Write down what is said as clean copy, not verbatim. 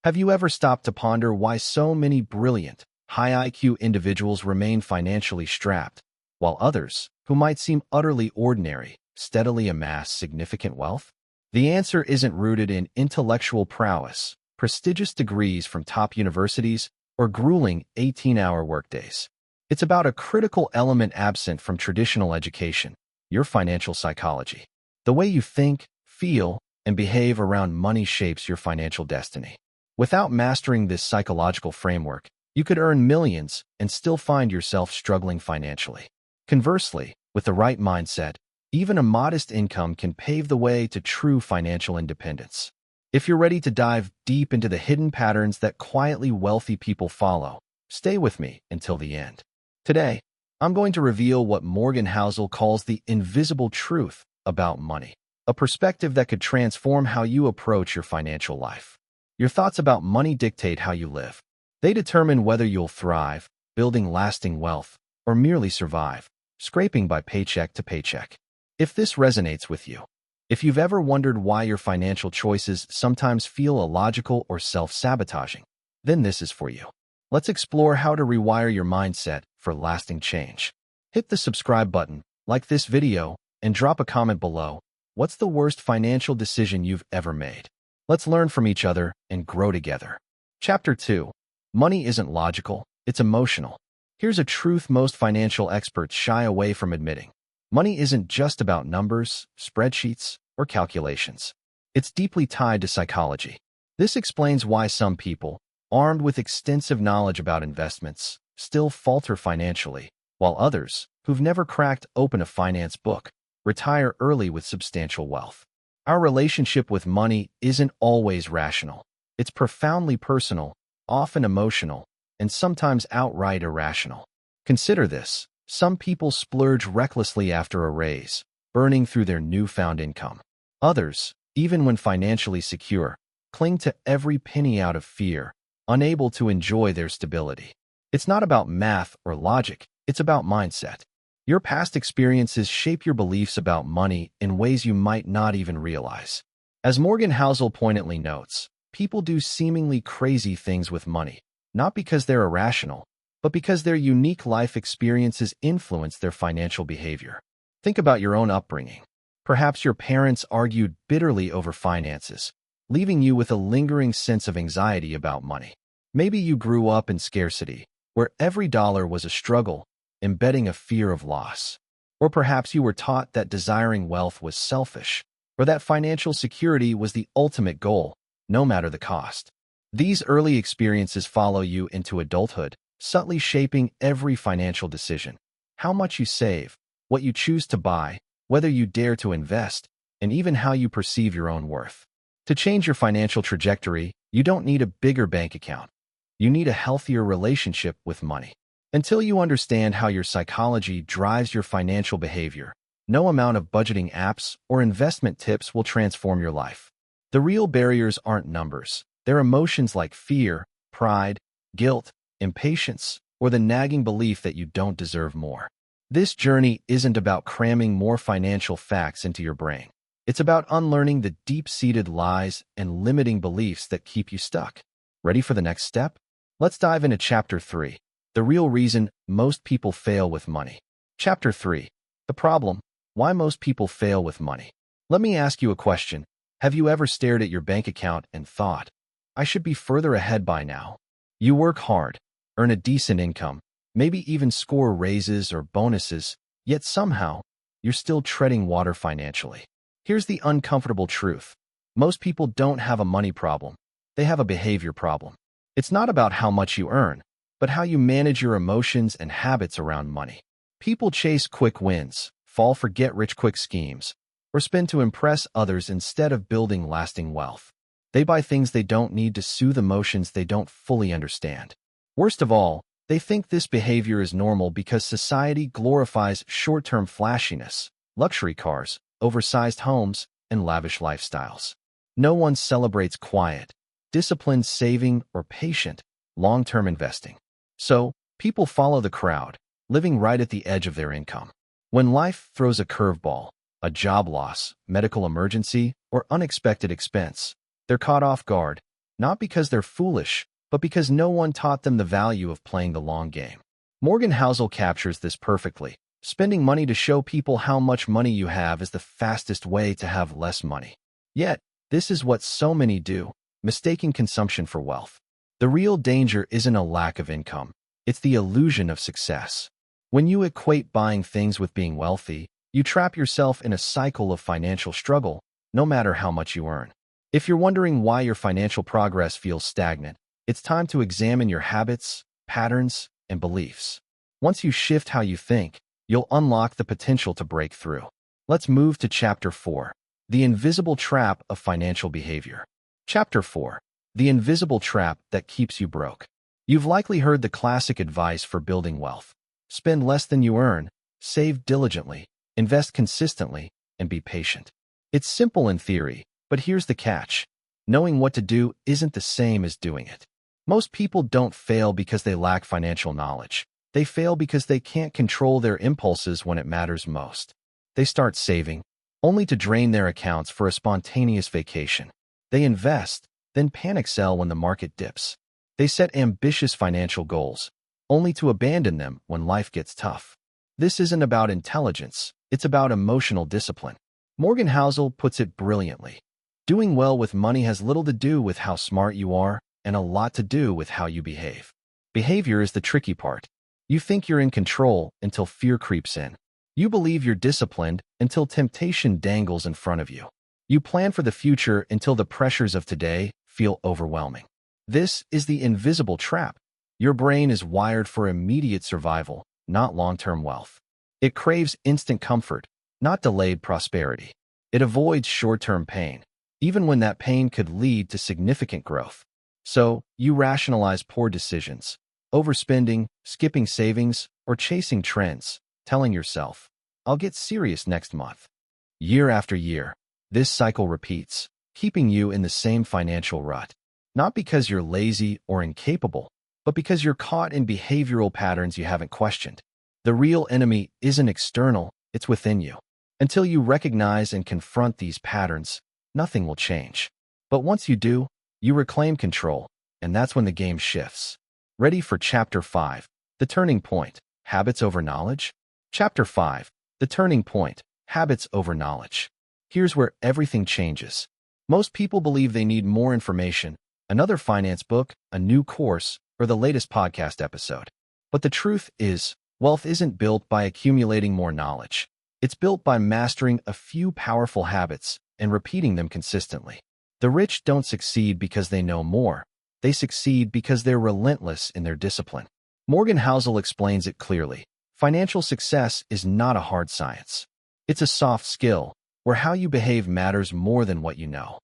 Have you ever stopped to ponder why so many brilliant, high IQ individuals remain financially strapped, while others, who might seem utterly ordinary, steadily amass significant wealth? The answer isn't rooted in intellectual prowess, prestigious degrees from top universities, or grueling 18-hour workdays. It's about a critical element absent from traditional education: your financial psychology. The way you think, feel, and behave around money shapes your financial destiny. Without mastering this psychological framework, you could earn millions and still find yourself struggling financially. Conversely, with the right mindset, even a modest income can pave the way to true financial independence. If you're ready to dive deep into the hidden patterns that quietly wealthy people follow, stay with me until the end. Today, I'm going to reveal what Morgan Housel calls the invisible truth about money, a perspective that could transform how you approach your financial life. Your thoughts about money dictate how you live. They determine whether you'll thrive, building lasting wealth, or merely survive, scraping by paycheck to paycheck. If this resonates with you, if you've ever wondered why your financial choices sometimes feel illogical or self-sabotaging, then this is for you. Let's explore how to rewire your mindset for lasting change. Hit the subscribe button, like this video, and drop a comment below. What's the worst financial decision you've ever made? Let's learn from each other and grow together. Chapter 2. Money isn't logical, it's emotional. Here's a truth most financial experts shy away from admitting. Money isn't just about numbers, spreadsheets, or calculations. It's deeply tied to psychology. This explains why some people, armed with extensive knowledge about investments, still falter financially, while others, who've never cracked open a finance book, retire early with substantial wealth. Our relationship with money isn't always rational. It's profoundly personal, often emotional, and sometimes outright irrational. Consider this. Some people splurge recklessly after a raise, burning through their newfound income. Others, even when financially secure, cling to every penny out of fear, unable to enjoy their stability. It's not about math or logic, it's about mindset. Your past experiences shape your beliefs about money in ways you might not even realize. As Morgan Housel poignantly notes, people do seemingly crazy things with money, not because they're irrational, but because their unique life experiences influence their financial behavior. Think about your own upbringing. Perhaps your parents argued bitterly over finances, leaving you with a lingering sense of anxiety about money. Maybe you grew up in scarcity, where every dollar was a struggle, embedding a fear of loss. Or perhaps you were taught that desiring wealth was selfish, or that financial security was the ultimate goal, no matter the cost. These early experiences follow you into adulthood, subtly shaping every financial decision. How much you save, what you choose to buy, whether you dare to invest, and even how you perceive your own worth. To change your financial trajectory, you don't need a bigger bank account. You need a healthier relationship with money. Until you understand how your psychology drives your financial behavior, no amount of budgeting apps or investment tips will transform your life. The real barriers aren't numbers. They're emotions like fear, pride, guilt, impatience, or the nagging belief that you don't deserve more. This journey isn't about cramming more financial facts into your brain. It's about unlearning the deep-seated lies and limiting beliefs that keep you stuck. Ready for the next step? Let's dive into Chapter 3. The real reason most people fail with money. Chapter 3. The problem: why most people fail with money. Let me ask you a question. Have you ever stared at your bank account and thought, I should be further ahead by now? You work hard, earn a decent income, maybe even score raises or bonuses, yet somehow, you're still treading water financially. Here's the uncomfortable truth. Most people don't have a money problem. They have a behavior problem. It's not about how much you earn, but how you manage your emotions and habits around money. People chase quick wins, fall for get-rich-quick schemes, or spend to impress others instead of building lasting wealth. They buy things they don't need to soothe emotions they don't fully understand. Worst of all, they think this behavior is normal because society glorifies short-term flashiness, luxury cars, oversized homes, and lavish lifestyles. No one celebrates quiet, disciplined saving, or patient, long-term investing. So, people follow the crowd, living right at the edge of their income. When life throws a curveball, a job loss, medical emergency, or unexpected expense, they're caught off guard, not because they're foolish, but because no one taught them the value of playing the long game. Morgan Housel captures this perfectly. Spending money to show people how much money you have is the fastest way to have less money. Yet, this is what so many do, mistaking consumption for wealth. The real danger isn't a lack of income. It's the illusion of success. When you equate buying things with being wealthy, you trap yourself in a cycle of financial struggle, no matter how much you earn. If you're wondering why your financial progress feels stagnant, it's time to examine your habits, patterns, and beliefs. Once you shift how you think, you'll unlock the potential to break through. Let's move to Chapter 4, The Invisible Trap of Financial Behavior. Chapter 4, The Invisible Trap That Keeps You Broke. You've likely heard the classic advice for building wealth. Spend less than you earn, save diligently, invest consistently, and be patient. It's simple in theory, but here's the catch. Knowing what to do isn't the same as doing it. Most people don't fail because they lack financial knowledge. They fail because they can't control their impulses when it matters most. They start saving, only to drain their accounts for a spontaneous vacation. They invest, then panic sell when the market dips. They set ambitious financial goals, only to abandon them when life gets tough. This isn't about intelligence, it's about emotional discipline. Morgan Housel puts it brilliantly. Doing well with money has little to do with how smart you are, and a lot to do with how you behave. Behavior is the tricky part. You think you're in control until fear creeps in. You believe you're disciplined until temptation dangles in front of you. You plan for the future until the pressures of today feel overwhelming. This is the invisible trap. Your brain is wired for immediate survival, not long-term wealth. It craves instant comfort, not delayed prosperity. It avoids short-term pain, even when that pain could lead to significant growth. So, you rationalize poor decisions, overspending, skipping savings, or chasing trends, telling yourself, "I'll get serious next month." Year after year, this cycle repeats, keeping you in the same financial rut. Not because you're lazy or incapable, but because you're caught in behavioral patterns you haven't questioned. The real enemy isn't external, it's within you. Until you recognize and confront these patterns, nothing will change. But once you do, you reclaim control, and that's when the game shifts. Ready for Chapter 5, The Turning Point, Habits Over Knowledge? Chapter 5, The Turning Point, Habits Over Knowledge. Here's where everything changes. Most people believe they need more information, another finance book, a new course, or the latest podcast episode. But the truth is, wealth isn't built by accumulating more knowledge. It's built by mastering a few powerful habits and repeating them consistently. The rich don't succeed because they know more. They succeed because they're relentless in their discipline. Morgan Housel explains it clearly. Financial success is not a hard science. It's a soft skill, where how you behave matters more than what you know.